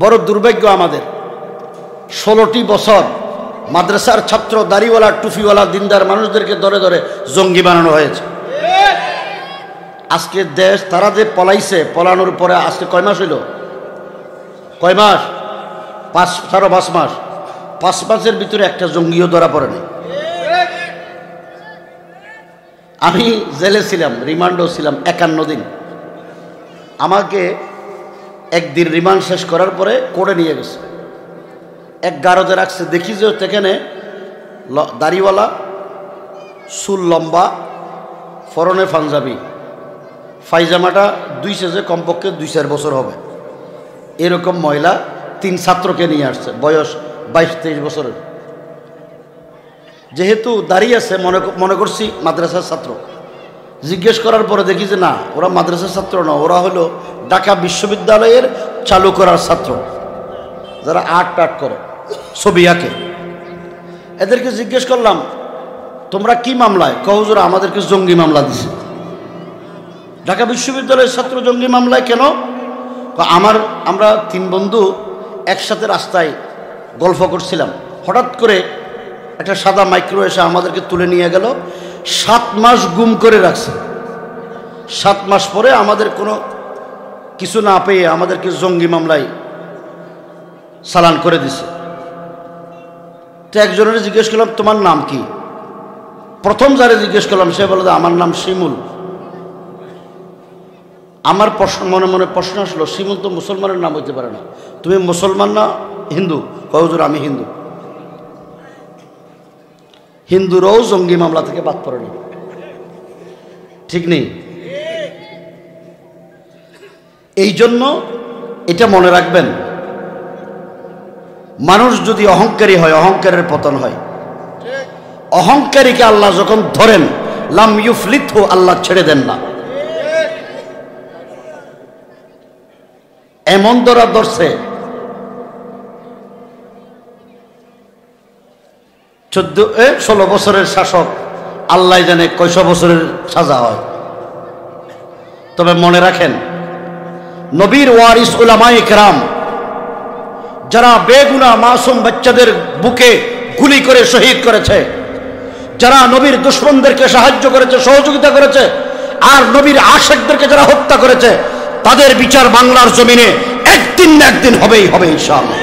বড় দুর্ভাগ্য আমাদের 16টি বছর মাদ্রাসার ছাত্র দাড়িওয়ালা টুপিওয়ালা দিনদার মানুষদেরকে ধরে ধরে জঙ্গি বানানো হয়েছে। আজকে দেশ তারা যে পলাইছে, পলানোর পরে আজকে কয় মাস হইল? কয় মাস? 5 মাস। 5 মাসের ভিতরে একটা জঙ্গিও ধরা পড়েনি। আমি জেলে ছিলাম, রিমান্ডও ছিলাম 51 দিন। আমাকে একদিন রিমান্ড শেষ করার পরে কোর্টে নিয়ে গেছে, এক গারদে রাখছে। দেখি যে সেখানে দাড়িওয়ালা, চুল লম্বা, ফরনে পাঞ্জাবি, পায়জামাটা 2 সেজে কমপক্ষে 2-4 বছর হবে, এরকম মহিলা 3 ছাত্রকে নিয়ে আসছে, বয়স 22-23 বছরের। যেহেতু দাঁড়িয়ে আছে মনে করছি মাদ্রাসার ছাত্র। জিজ্ঞেস করার পরে দেখি যে না, ওরা মাদ্রাসার ছাত্র না, ওরা হলো ঢাকা বিশ্ববিদ্যালয়ের চালু করার ছাত্র, যারা আর্ট করে, ছবি আঁকে। এদেরকে জিজ্ঞেস করলাম তোমরা কি মামলায়? হুজুর আমাদেরকে জঙ্গি মামলা দিছে। ঢাকা বিশ্ববিদ্যালয়ের ছাত্র জঙ্গি মামলায় কেন? আমরা 3 বন্ধু একসাথে রাস্তায় গল্প করছিলাম, হঠাৎ করে একটা সাদা মাইক্রো এসে আমাদেরকে তুলে নিয়ে গেল। 7 মাস গুম করে রাখছে। 7 মাস পরে আমাদের কোনো কিছু না পেয়ে আমাদেরকে জঙ্গি মামলায় চালান করে দিছে। তো একজনের জিজ্ঞেস করলাম তোমার নাম কি? প্রথম যারে জিজ্ঞেস করলাম সে বলে আমার নাম শিমুল। আমার মনে মনে প্রশ্ন আসলো, শিমুল তো মুসলমানের নাম হইতে পারে না, তুমি মুসলমান না হিন্দু? হুজুর আমি হিন্দু। হিন্দুরাও জঙ্গি মামলা থেকে বাদ পড়েনি, ঠিক নেই? এই জন্য এটা মনে রাখবেন, মানুষ যদি অহংকারী হয় অহংকারের পতন হয়। অহংকারীকে আল্লাহ যখন ধরেন লাম ইউফলিতহু, আল্লাহ ছেড়ে দেন না। এমন ধরছে 16 বছরের শাসক, আল্লাহ জানে কয়শো বছরের সাজা হয়। তবে মনে রাখেন, নবীর ওয়ারিস উলামায়ে কেরাম যারা বেগুনাহ মাসুম বাচ্চাদের বুকে গুলি করে শহীদ করেছে, যারা নবীর দুশমনদেরকে সাহায্য করেছে, সহযোগিতা করেছে, আর নবীর আশিকদেরকে যারা হত্যা করেছে, তাদের বিচার বাংলার জমিনে একদিন না একদিন হবেই হবে ইনশাআল্লাহ।